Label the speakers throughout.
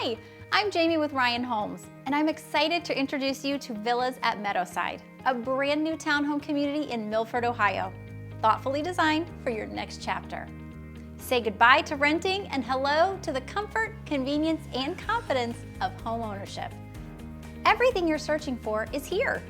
Speaker 1: Hi, I'm Jamie with Ryan Homes, and I'm excited to introduce you to Villas at Meadowside, a brand new townhome community in Milford, Ohio, thoughtfully designed for your next chapter. Say goodbye to renting and hello to the comfort, convenience, and confidence of home ownership. Everything you're searching for is here.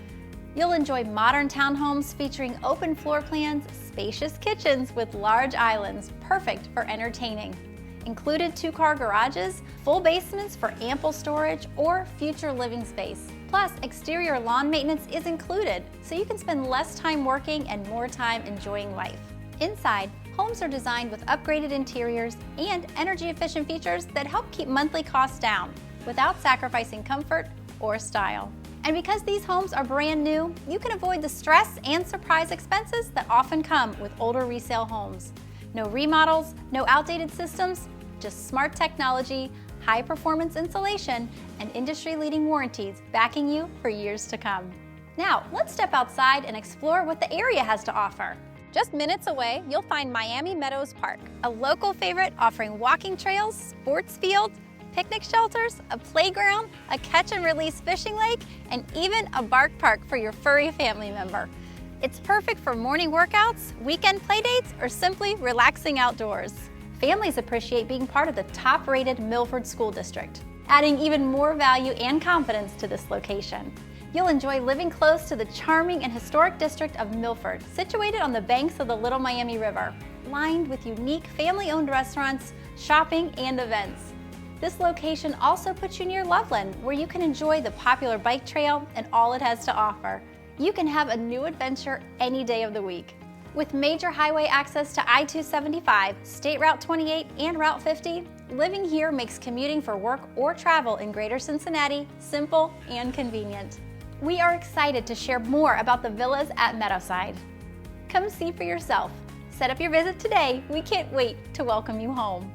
Speaker 1: You'll enjoy modern townhomes featuring open floor plans, spacious kitchens with large islands, perfect for entertaining. Included 2-car garages, full basements for ample storage or future living space. Plus, exterior lawn maintenance is included, so you can spend less time working and more time enjoying life. Inside, homes are designed with upgraded interiors and energy-efficient features that help keep monthly costs down without sacrificing comfort or style. And because these homes are brand new, you can avoid the stress and surprise expenses that often come with older resale homes. No remodels, no outdated systems, just smart technology, high-performance insulation, and industry-leading warranties backing you for years to come. Now, let's step outside and explore what the area has to offer. Just minutes away, you'll find Miami Meadows Park, a local favorite offering walking trails, sports fields, picnic shelters, a playground, a catch-and-release fishing lake, and even a bark park for your furry family member. It's perfect for morning workouts, weekend playdates, or simply relaxing outdoors. Families appreciate being part of the top-rated Milford School District, adding even more value and confidence to this location. You'll enjoy living close to the charming and historic district of Milford, situated on the banks of the Little Miami River, lined with unique family-owned restaurants, shopping, and events. This location also puts you near Loveland, where you can enjoy the popular bike trail and all it has to offer. You can have a new adventure any day of the week. With major highway access to I-275, State Route 28, and Route 50, living here makes commuting for work or travel in Greater Cincinnati simple and convenient. We are excited to share more about the villas at Meadowside. Come see for yourself. Set up your visit today. We can't wait to welcome you home.